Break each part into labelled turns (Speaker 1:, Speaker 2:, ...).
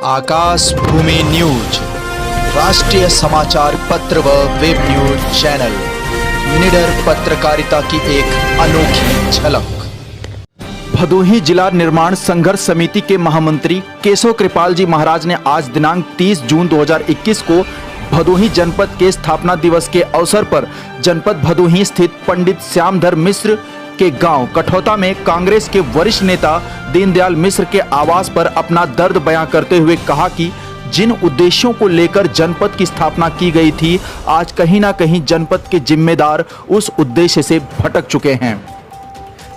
Speaker 1: आकाश भूमि news राष्ट्रीय समाचार पत्र व वेब न्यूज चैनल निडर पत्रकारिता की एक अनोखी झलक। भदोही जिला निर्माण संघर्ष समिति के महामंत्री केशव कृपाल जी महाराज ने आज दिनांक 30 जून 2021 को भदोही जनपद के स्थापना दिवस के अवसर पर जनपद भदोही स्थित पंडित श्यामधर मिश्र के गांव कठौता में कांग्रेस के वरिष्ठ नेता दीनदयाल मिश्र के आवास पर अपना दर्द बयां करते हुए कहा कि जिन उद्देश्यों को लेकर जनपद की स्थापना की गई थी, आज कहीं ना कहीं जनपद के जिम्मेदार उस उद्देश्य से भटक चुके हैं।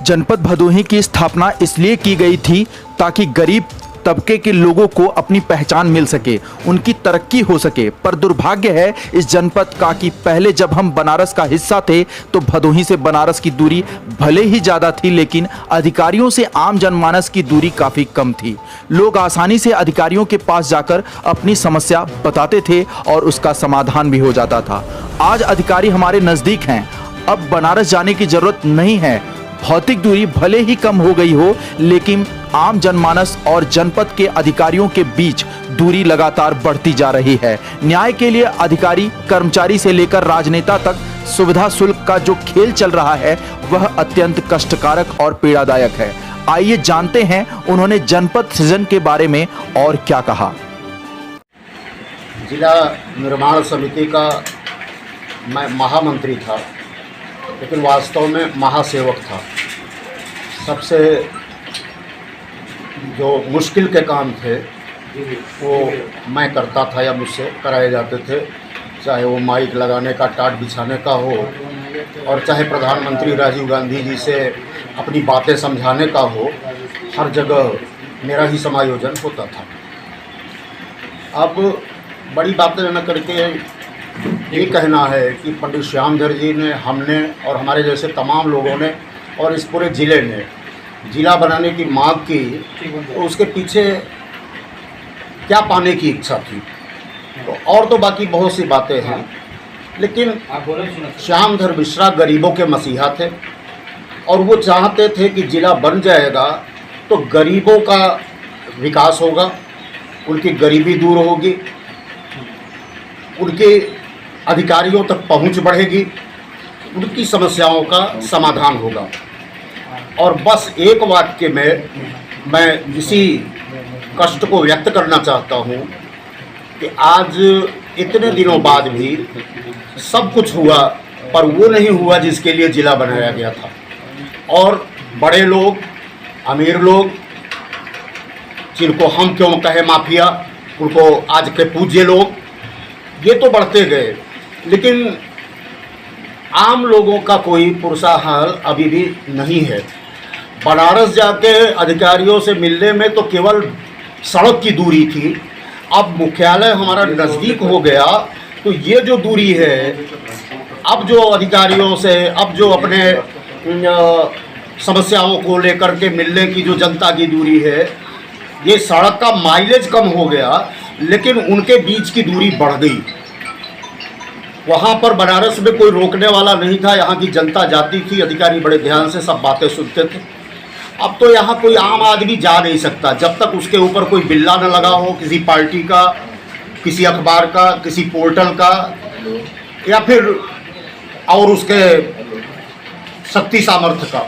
Speaker 1: जनपद भदोही की स्थापना इसलिए की गई थी ताकि गरीब तबके के लोगों को अपनी पहचान मिल सके, उनकी तरक्की हो सके। पर दुर्भाग्य है इस जनपद का कि पहले जब हम बनारस का हिस्सा थे तो भदोही से बनारस की दूरी भले ही ज़्यादा थी, लेकिन अधिकारियों से आम जनमानस की दूरी काफ़ी कम थी। लोग आसानी से अधिकारियों के पास जाकर अपनी समस्या बताते थे और उसका समाधान भी हो जाता था। आज अधिकारी हमारे नज़दीक हैं, अब बनारस जाने की ज़रूरत नहीं है। भौतिक दूरी भले ही कम हो गई हो, लेकिन आम जनमानस और जनपद के अधिकारियों के बीच दूरी लगातार बढ़ती जा रही है। न्याय के लिए अधिकारी कर्मचारी से लेकर राजनेता तक सुविधा शुल्क का जो खेल चल रहा है वह अत्यंत कष्टकारक और पीड़ादायक है। आइए जानते हैं उन्होंने जनपद सृजन के बारे में और क्या कहा।
Speaker 2: जिला निर्माण समिति का मैं महामंत्री था, लेकिन वास्तव में महासेवक था। सबसे जो मुश्किल के काम थे वो मैं करता था या मुझसे कराए जाते थे, चाहे वो माइक लगाने का, टाट बिछाने का हो, और चाहे प्रधानमंत्री राजीव गांधी जी से अपनी बातें समझाने का हो। हर जगह मेरा ही समायोजन होता था। अब बड़ी बातें न करके ये कहना है कि पंडित श्यामधर जी ने, हमने और हमारे जैसे तमाम लोगों ने और इस पूरे ज़िले ने जिला बनाने की मांग की, तो उसके पीछे क्या पाने की इच्छा थी। तो और तो बाकी बहुत सी बातें हैं, लेकिन श्यामधर मिश्रा गरीबों के मसीहा थे और वो चाहते थे कि जिला बन जाएगा तो गरीबों का विकास होगा, उनकी गरीबी दूर होगी, उनके अधिकारियों तक पहुंच बढ़ेगी, उनकी समस्याओं का समाधान होगा। और बस एक वाक्य में मैं इसी कष्ट को व्यक्त करना चाहता हूं कि आज इतने दिनों बाद भी सब कुछ हुआ, पर वो नहीं हुआ जिसके लिए जिला बनाया गया था। और बड़े लोग, अमीर लोग, जिनको हम क्यों कहे माफिया, उनको आज के पूज्य लोग, ये तो बढ़ते गए, लेकिन आम लोगों का कोई पुरसा हाल अभी भी नहीं है। बनारस जाके अधिकारियों से मिलने में तो केवल सड़क की दूरी थी, अब मुख्यालय हमारा नज़दीक हो गया तो ये जो दूरी है, अब जो अधिकारियों से, अब जो अपने समस्याओं को लेकर के मिलने की जो जनता की दूरी है, ये सड़क का माइलेज कम हो गया, लेकिन उनके बीच की दूरी बढ़ गई। वहाँ पर बनारस में कोई रोकने वाला नहीं था, यहाँ की जनता जाती थी, अधिकारी बड़े ध्यान से सब बातें सुनते थे। अब तो यहाँ कोई आम आदमी जा नहीं सकता जब तक उसके ऊपर कोई बिल्ला न लगा हो, किसी पार्टी का, किसी अखबार का, किसी पोर्टल का, या फिर और उसके शक्ति सामर्थ्य का।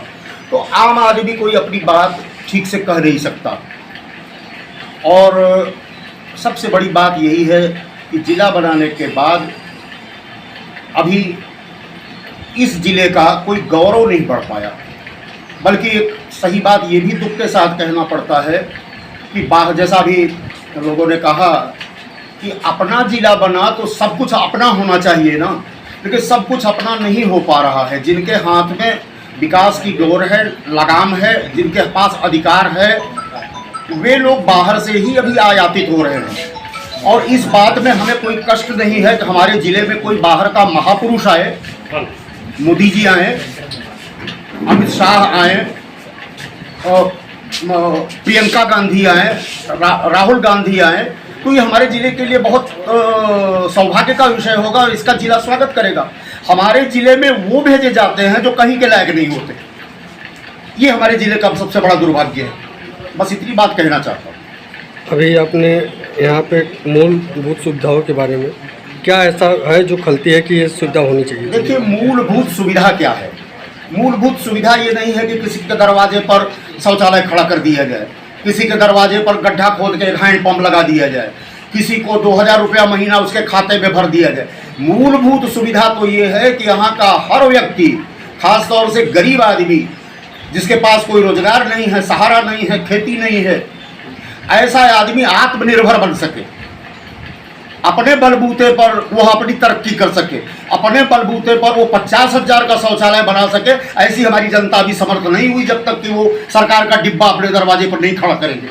Speaker 2: तो आम आदमी कोई अपनी बात ठीक से कह नहीं सकता। और सबसे बड़ी बात यही है कि जिला बनाने के बाद अभी इस जिले का कोई गौरव नहीं बढ़ पाया, बल्कि एक सही बात ये भी दुख के साथ कहना पड़ता है कि जैसा भी लोगों ने कहा कि अपना जिला बना तो सब कुछ अपना होना चाहिए ना, लेकिन सब कुछ अपना नहीं हो पा रहा है। जिनके हाथ में विकास की डोर है, लगाम है, जिनके पास अधिकार है, वे लोग बाहर से ही अभी आयातित हो रहे हैं। और इस बात में हमें कोई कष्ट नहीं है कि हमारे ज़िले में कोई बाहर का महापुरुष आए, मोदी जी आए, अमित शाह आए, और प्रियंका गांधी आए, राहुल गांधी आए, तो ये हमारे ज़िले के लिए बहुत सौभाग्य का विषय होगा और इसका ज़िला स्वागत करेगा। हमारे ज़िले में वो भेजे जाते हैं जो कहीं के लायक नहीं होते। ये हमारे ज़िले का सबसे बड़ा दुर्भाग्य है। बस इतनी बात कहना चाहता हूँ।
Speaker 3: अभी आपने यहाँ पे मूलभूत सुविधाओं के बारे में क्या ऐसा है जो खलती है कि ये सुविधा होनी चाहिए?
Speaker 2: देखिए, मूलभूत सुविधा क्या है? मूलभूत सुविधा ये नहीं है कि किसी के दरवाजे पर शौचालय खड़ा कर दिया जाए, किसी के दरवाजे पर गड्ढा खोद के हैंड पंप लगा दिया जाए, किसी को 2000 रुपया महीना उसके खाते में भर दिया जाए। मूलभूत सुविधा तो ये है कि यहाँ का हर व्यक्ति, खास तौर से गरीब आदमी जिसके पास कोई रोजगार नहीं है, सहारा नहीं है, खेती नहीं है, ऐसा आदमी आत्मनिर्भर बन सके, अपने बलबूते पर वो अपनी तरक्की कर सके, अपने बलबूते पर वो 50,000 का शौचालय बना सके। ऐसी हमारी जनता अभी समर्थ नहीं हुई जब तक कि वो सरकार का डिब्बा अपने दरवाजे पर नहीं खड़ा करेंगे।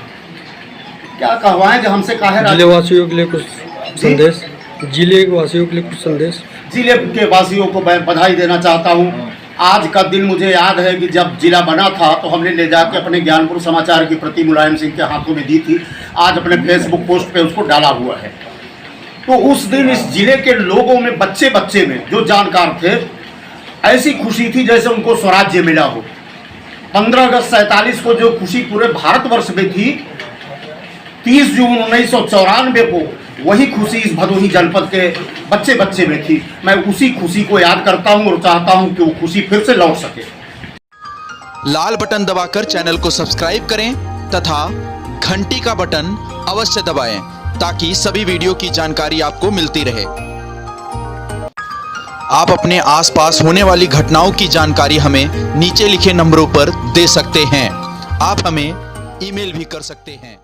Speaker 2: क्या कहवाएं कि हमसे काहे
Speaker 3: जिले वासियों के लिए कुछ संदेश, जिले वासियों के लिए कुछ संदेश?
Speaker 2: जिले के वासियों को मैं बधाई देना चाहता हूँ। आज का दिन मुझे याद है कि जब जिला बना था तो हमने ले जाके अपने ज्ञानपुर समाचार की प्रति मुलायम सिंह के हाथों में दी थी। आज अपने फेसबुक पोस्ट पे उसको डाला हुआ है। तो उस दिन इस जिले के लोगों में, बच्चे बच्चे में जो जानकार थे, ऐसी खुशी थी जैसे उनको स्वराज्य मिला हो। 15 अगस्त 47 को जो खुशी पूरे भारतवर्ष में थी, 30 जून 1994 को वही खुशी इस भदोही जनपद के बच्चे बच्चे में थी। मैं उसी खुशी को याद करता हूं और चाहता हूं कि वो खुशी फिर से लौट सके।
Speaker 1: लाल बटन दबाकर चैनल को सब्सक्राइब करें तथा घंटी का बटन अवश्य दबाएं ताकि सभी वीडियो की जानकारी आपको मिलती रहे। आप अपने आसपास होने वाली घटनाओं की जानकारी हमें नीचे लिखे नंबरों पर दे सकते हैं। आप हमें ईमेल भी कर सकते हैं।